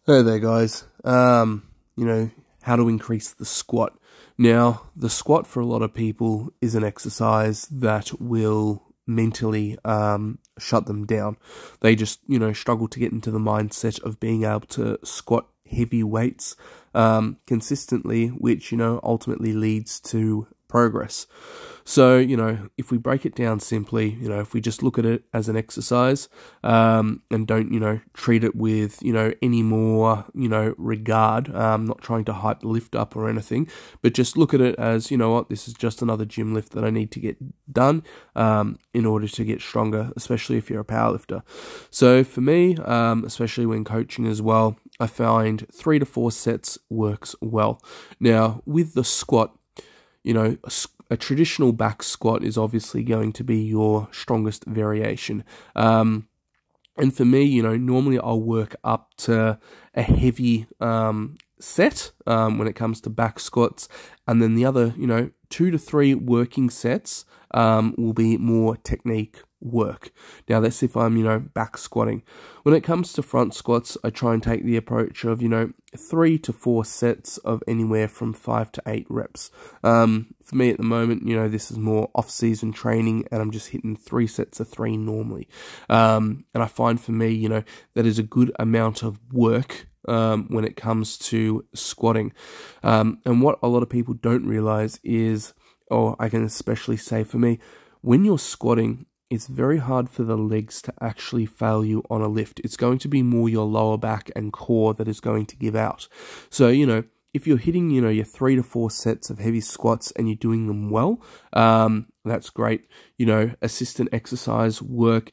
Hey there, guys. How to increase the squat. Now, the squat for a lot of people is an exercise that will mentally shut them down. They just, struggle to get into the mindset of being able to squat heavy weights consistently, which, ultimately leads to progress. So, if we break it down simply, if we just look at it as an exercise and don't, treat it with, any more, regard, not trying to hype the lift up or anything, but just look at it as, this is just another gym lift that I need to get done in order to get stronger, especially if you're a powerlifter. So for me, especially when coaching as well, I find 3 to 4 sets works well. Now, with the squat, a traditional back squat is obviously going to be your strongest variation. And for me, normally I'll work up to a heavy set when it comes to back squats. And then the other, 2 to 3 working sets will be more technique work. Now that's if I'm, back squatting. When it comes to front squats, I try and take the approach of, 3 to 4 sets of anywhere from 5 to 8 reps. For me at the moment, this is more off-season training and I'm just hitting 3 sets of 3 normally. And I find for me, that is a good amount of work when it comes to squatting. And what a lot of people don't realize is, or I can especially say for me, when you're squatting, it's very hard for the legs to actually fail you on a lift. It's going to be more your lower back and core that is going to give out. So, if you're hitting, your 3 to 4 sets of heavy squats and you're doing them well, that's great. Assistant exercise work,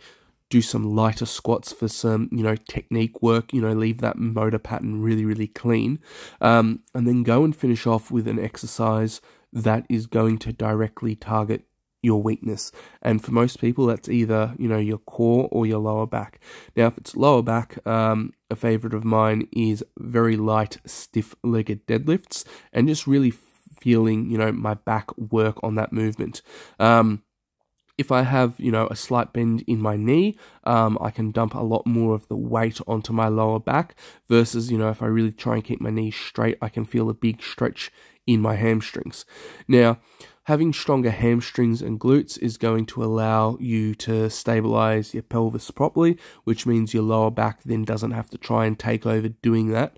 do some lighter squats for some, technique work, leave that motor pattern really, really clean. And then go and finish off with an exercise that is going to directly target your weakness. And for most people, that's either, your core or your lower back. Now, if it's lower back, a favorite of mine is very light, stiff-legged deadlifts and just really feeling, my back work on that movement. If I have, a slight bend in my knee, I can dump a lot more of the weight onto my lower back versus, if I really try and keep my knees straight, I can feel a big stretch in my hamstrings. Now, having stronger hamstrings and glutes is going to allow you to stabilize your pelvis properly, which means your lower back then doesn't have to try and take over doing that,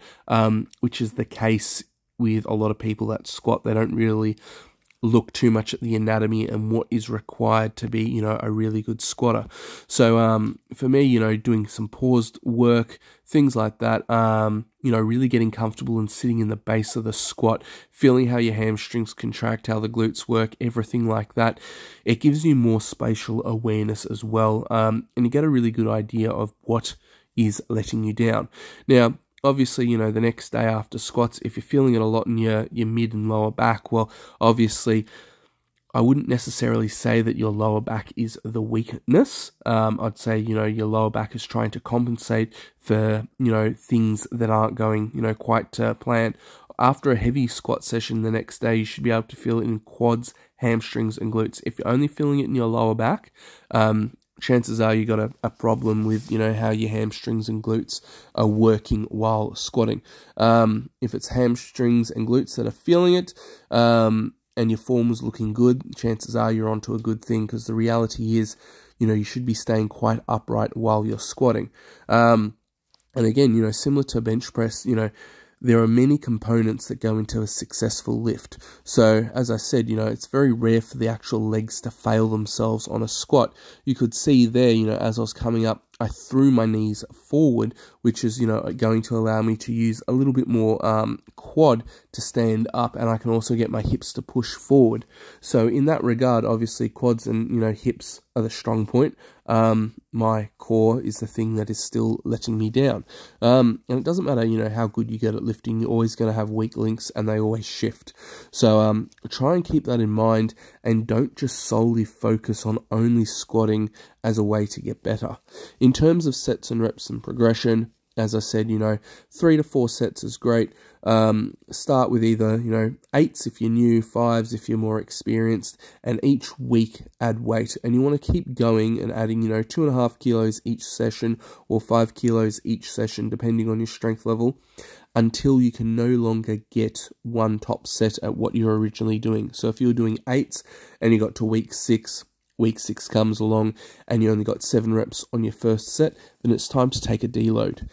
which is the case with a lot of people that squat. They don't really look too much at the anatomy and what is required to be, a really good squatter. So, for me, doing some paused work, things like that, really getting comfortable and sitting in the base of the squat, feeling how your hamstrings contract, how the glutes work, everything like that. It gives you more spatial awareness as well, and you get a really good idea of what is letting you down. Now, obviously, the next day after squats, if you're feeling it a lot in your mid and lower back, well, obviously, I wouldn't necessarily say that your lower back is the weakness. I'd say, your lower back is trying to compensate for, things that aren't going, quite to plan. After a heavy squat session the next day, you should be able to feel it in quads, hamstrings, and glutes. If you're only feeling it in your lower back, chances are you got a problem with, how your hamstrings and glutes are working while squatting. If it's hamstrings and glutes that are feeling it, and your form is looking good, chances are you're onto a good thing, because the reality is, you should be staying quite upright while you're squatting. And again, similar to bench press, there are many components that go into a successful lift. So, as I said, it's very rare for the actual legs to fail themselves on a squat. You could see there, as I was coming up, I threw my knees forward, which is, going to allow me to use a little bit more quad to stand up, and I can also get my hips to push forward. So in that regard, obviously quads and, hips are the strong point. My core is the thing that is still letting me down. And it doesn't matter, how good you get at lifting, you're always going to have weak links and they always shift. So try and keep that in mind and don't just solely focus on only squatting as a way to get better. In terms of sets and reps and progression, as I said, 3 to 4 sets is great. Start with either, 8s if you're new, 5s if you're more experienced, and each week add weight. And you want to keep going and adding, 2.5 kilos each session or 5 kilos each session, depending on your strength level, until you can no longer get one top set at what you're originally doing. So if you're doing 8s and you got to week 6 comes along and you only got 7 reps on your first set, then it's time to take a deload.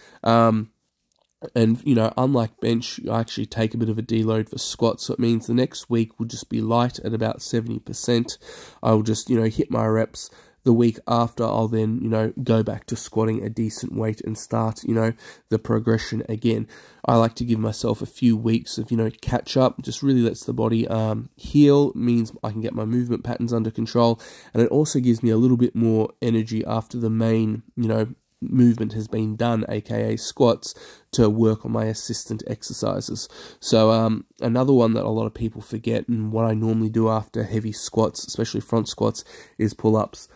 And, unlike bench, I actually take a bit of a deload for squats. So it means the next week will just be light at about 70%. I'll just, hit my reps. The week after, I'll then, go back to squatting a decent weight and start, the progression again. I like to give myself a few weeks of, catch up. Just really lets the body heal. Means I can get my movement patterns under control. And it also gives me a little bit more energy after the main, movement has been done, aka squats, to work on my assistant exercises. So another one that a lot of people forget, and what I normally do after heavy squats, especially front squats, is pull-ups.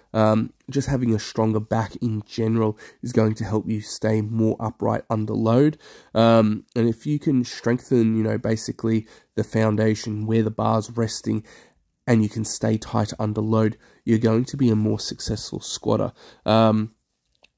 Just having a stronger back in general is going to help you stay more upright under load. And if you can strengthen, basically the foundation where the bar's resting, and you can stay tight under load, you're going to be a more successful squatter.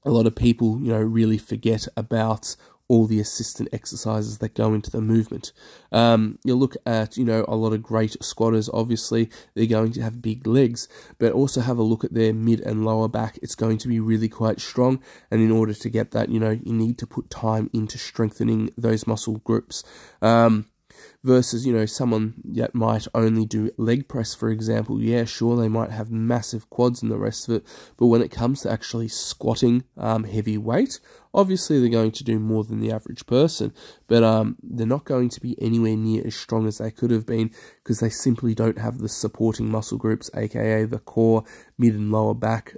A lot of people, really forget about all the assistant exercises that go into the movement. You'll look at, a lot of great squatters, obviously, they're going to have big legs, but also have a look at their mid and lower back. It's going to be really quite strong, and in order to get that, you need to put time into strengthening those muscle groups. Versus, someone that might only do leg press, for example. Yeah, sure, they might have massive quads and the rest of it, but when it comes to actually squatting heavy weight, obviously they're going to do more than the average person, but they're not going to be anywhere near as strong as they could have been, because they simply don't have the supporting muscle groups, aka the core, mid and lower back,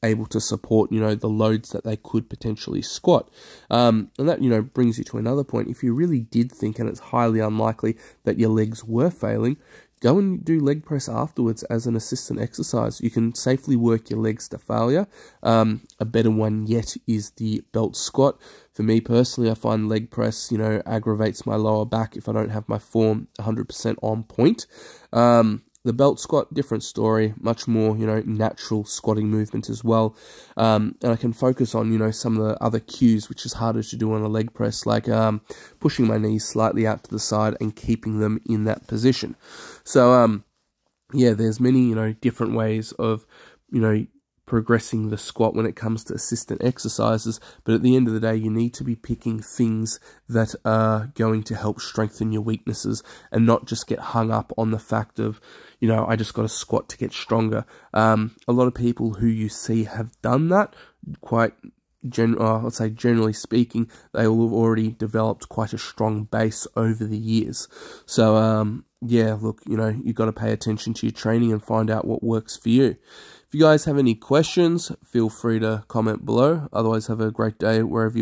able to support, the loads that they could potentially squat. And that, brings you to another point. If you really did think, and it's highly unlikely, that your legs were failing, go and do leg press afterwards as an assistant exercise. You can safely work your legs to failure. A better one yet is the belt squat. For me personally, I find leg press, aggravates my lower back if I don't have my form 100% on point. The belt squat, different story, much more, natural squatting movement as well. And I can focus on, some of the other cues, which is harder to do on a leg press, like pushing my knees slightly out to the side and keeping them in that position. So, yeah, there's many, different ways of, progressing the squat when it comes to assistant exercises, but at the end of the day, you need to be picking things that are going to help strengthen your weaknesses, and not just get hung up on the fact of, I just got to squat to get stronger. A lot of people who you see have done that quite let's say generally speaking, they will have already developed quite a strong base over the years. So, yeah, look, you've got to pay attention to your training and find out what works for you. If you guys have any questions, feel free to comment below. Otherwise, have a great day wherever you